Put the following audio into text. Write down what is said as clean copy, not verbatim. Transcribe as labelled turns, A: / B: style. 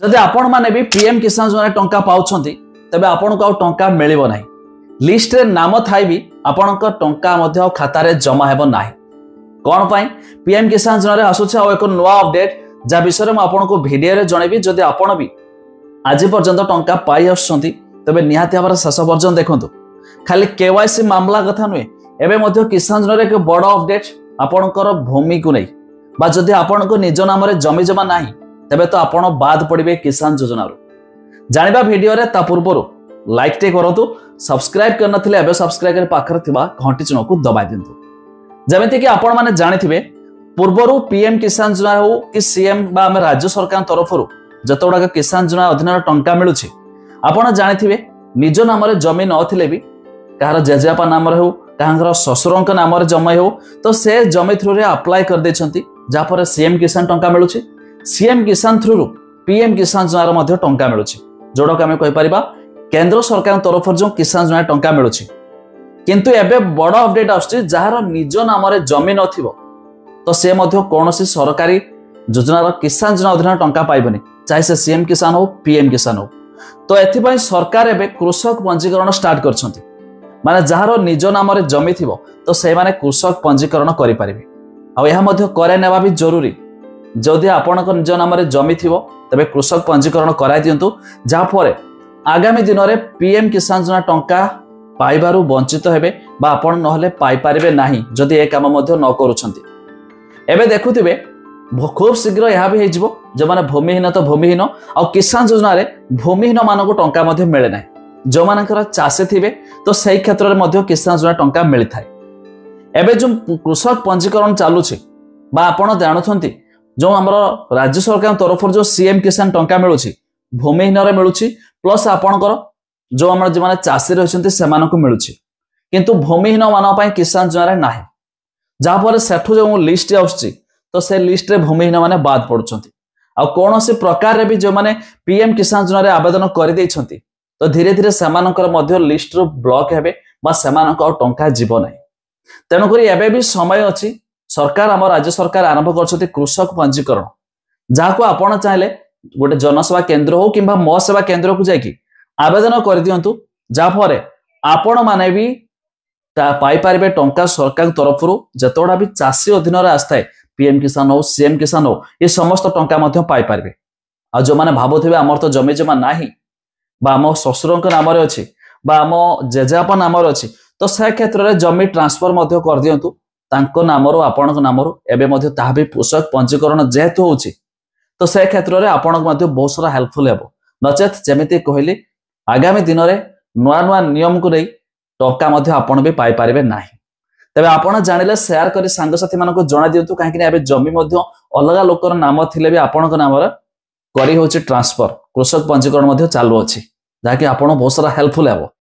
A: जदि आपण माने भी पीएम किसान योजना टंका पाउछंती तबे आपण को टंका मिलिबो नाही। लिस्ट रे नाम थाई भी आपण को टंका मध्ये खाता रे जमा हेबो नाही। कोन पई पीएम किसान योजना रे आसुछ आ एक नवा अपडेट जा विषय रे म आपण को वीडियो रे जणेबी। जदि आपण भी आज पर्यंत टंका पाई आछंती तबे निहाती भाବରେ शेष पर्यंत देखंतु। खाली केवाईसी मामला कथा नुए एबे मध्ये किसान योजना रे एक बड़ अपडेट आपणकर भूमि को नहीं बा जदि आपण को निज नाम रे जमी जमा नाही तबे तो आपण बाद पड़े किसान योजना जानिबा वीडियो रे ता पूर्व लाइक टे करंतु। सब्सक्राइब कर नथिले एबे सब्सक्राइब कर पाखर थिबा घंटी चिन्ह को दबाइ दिंतु। जेमिति कि आपण माने जानिथिबे पूर्वरु पीएम किसान योजना हो कि सीएम बा हम राज्य सरकार तरफरु जतोडा किसान योजना अधीन टंका मिलुछि आपण जानिथिबे निज नाम रे जमी नथिले भी कहार जेजेपा नाम रे हो कहार ससुरंक नाम रे जमी हो तो से जमी थ्रू रे अप्लाई कर देछंती जा पर सीएम किसान टंका मिलुछि। सीएम किसान थ्रू पीएम किसान योजना मध्ये टंका मिलुछि जोडा के हम कहि परिबा केंद्र सरकार तरफ जो किसान योजना टंका मिलुछि। किंतु एबे बड़ अपडेट आछी जहार निज नाम रे जमी नथिबो तो से मध्ये कोनोसी सरकारी योजना किसान योजना अधीन टंका पाइबनी चाहे से सीएम किसान हो पीएम किसान हो। तो एथिपई सरकार एबे कृषक पंजीकरण स्टार्ट करछंती माने जहार निज नाम रे जमी थिबो तो से माने कृषक पंजीकरण करि परिबे। आ यह मध्ये करे नेबा भी जरूरी। जदि आपणक निज नाम रे जमी थिबो तबे कृषक पंजीकरण कराइ दियंतु जा फरे आगामी दिन में पीएम किसान योजना टंका पाइबारु वंचित हेबे बा आपण नहले पाइ पारिबे नाही जदि ए काम मध्ये न करूछंती। एबे देखुथिबे खूब शीघ्र यह भी हेजिबो जे माने भूमिहीन तो भूमिहीन आ किसान योजना रे भूमिहीन मानको टंका मध्ये मिले नाही। जो मानकर चाषी थिबे तो सही क्षेत्र रे मध्ये किसान योजना टंका मिलि थाए। एबे जो कृषक पंजीकरण चालुछि बा आपण जानुछंती जो हमर राज्य सरकार तरफ जो सीएम किसान टंका मिलुछि भूमिहीन रे मिलुछि प्लस आपणकर जो हमर जे माने चाषी रहछंती सेमानकु मिलुछि किंतु भूमिहीन मान पई किसान योजना रे नाही। जा पर सेठु जो लिस्ट आउछि तो से लिस्ट रे भूमिहीन माने बाद पडुछंती आ कोनोसी प्रकार रे भी जो माने पीएम किसान योजना रे आवेदन करि दैछंती तो धीरे धीरे सेमानकर मध्ये लिस्ट रो ब्लॉक हेबे बा सेमानक टंका जीव नाही। तेणु करी एबे भी समय अछि सरकार हम राज्य सरकार आरंभ करछथि कृषक पंजीकरण जाको आपण चाहिले गोटे जनसेवा केंद्र हो किंबा मो सेवा केंद्र को जाइकी आवेदन कर दियंतु जा फरे आपण माने भी पाई पारिबे टंका सरकार तरफरु जतोडा भी चाषी अधीन रे आस्थाय पीएम किसान हो सीएम किसान हो ये समस्त टंका मध्ये पाई पारिबे। आ जो माने भाबुथिबे हमर तो जमी जमा नाही बा हम ससुरंक नाम रे अछि बा हम जेजेपा नाम रे अछि तो से क्षेत्र रे जमी ट्रांसफर मध्ये कर दियंतु तांको नामरो आपणक नामरो एबे मध्ये ताहा भी कृषक पंजीकरण जेहेतु होछि तो से क्षेत्र रे आपणक मध्ये बहुत सारा हेल्पफुल हेबो। नचेत जेमिति कहली आगामी दिन रे नुआ नुआ नियम को नै टंका मध्ये आपण भी पाई पारिबे नाही। तबे आपण जानिले शेयर करी सांग साथी मानको जणा दियंतु काहे कि एबे जमी मध्ये अलगा लोकर नाम थिले भी आपणक नाम रे करी होछि ट्रांसफर कृषक पंजीकरण मध्ये चालू अछि जाकि आपण बहुत सारा हेल्पफुल हेबो।